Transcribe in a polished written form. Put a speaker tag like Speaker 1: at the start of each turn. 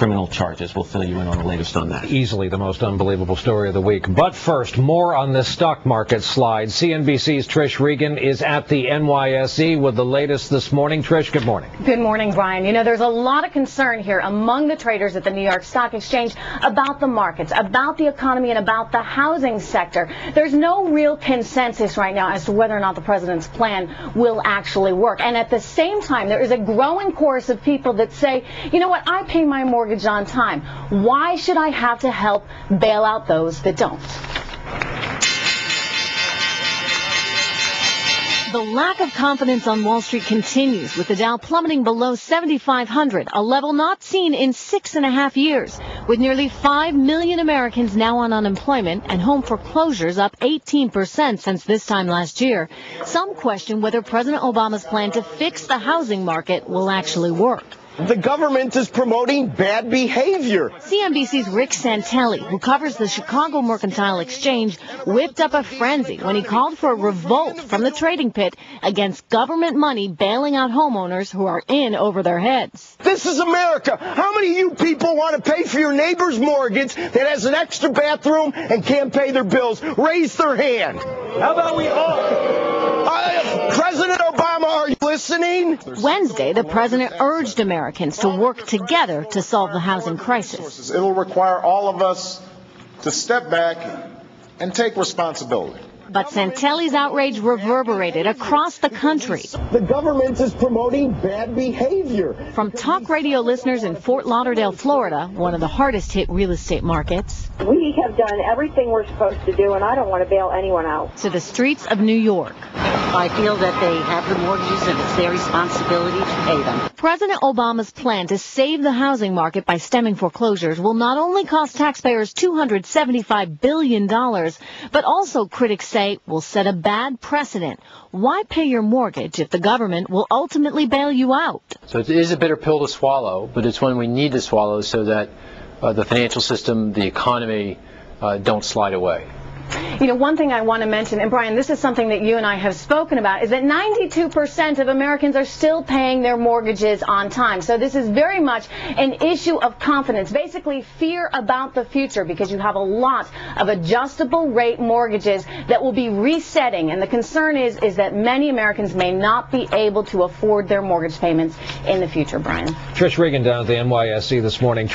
Speaker 1: criminal charges. We'll fill you in on the latest on that.
Speaker 2: Easily the most unbelievable story of the week. But first, more on this stock market slide. CNBC's Trish Regan is at the NYSE with the latest this morning. Trish, good morning.
Speaker 3: Good morning, Brian. You know, there's a lot of concern here among the traders at the New York Stock Exchange about the markets, about the economy, and about the housing sector. There's no real consensus right now as to whether or not the president's plan will actually work. And at the same time, there is a growing chorus of people that say, you know what, I pay my mortgage on time. Why should I have to help bail out those that don't? The lack of confidence on Wall Street continues, with the Dow plummeting below 7,500, a level not seen in 6.5 years, with nearly 5 million Americans now on unemployment and home foreclosures up 18% since this time last year. Some question whether President Obama's plan to fix the housing market will actually work.
Speaker 4: The government is promoting bad behavior.
Speaker 3: CNBC's Rick Santelli, who covers the Chicago Mercantile Exchange, whipped up a frenzy when he called for a revolt from the trading pit against government money bailing out homeowners who are in over their heads.
Speaker 4: This is America. How many of you people want to pay for your neighbor's mortgage that has an extra bathroom and can't pay their bills? Raise their hand. How about we all? President Obama, are you listening?
Speaker 3: Wednesday, the president urged Americans to work together to solve the housing crisis.
Speaker 5: It'll require all of us to step back and take responsibility.
Speaker 3: But Santelli's outrage reverberated across the country.
Speaker 4: The government is promoting bad behavior.
Speaker 3: From talk radio listeners in Fort Lauderdale, Florida, one of the hardest hit real estate markets,
Speaker 6: we have done everything we're supposed to do, and I don't want to bail anyone out,
Speaker 3: to the streets of New York.
Speaker 7: I feel that they have the mortgages and it's their responsibility to pay them.
Speaker 3: President Obama's plan to save the housing market by stemming foreclosures will not only cost taxpayers $275 billion, but also, critics say, will set a bad precedent. Why pay your mortgage if the government will ultimately bail you out?
Speaker 8: So it is a bitter pill to swallow, but it's one we need to swallow so that the financial system, the economy, don't slide away.
Speaker 3: You know, one thing I want to mention, and Brian, this is something that you and I have spoken about, is that 92% of Americans are still paying their mortgages on time. So this is very much an issue of confidence, basically fear about the future, because you have a lot of adjustable rate mortgages that will be resetting. And the concern is that many Americans may not be able to afford their mortgage payments in the future, Brian.
Speaker 2: Trish Regan down at the NYSE this morning.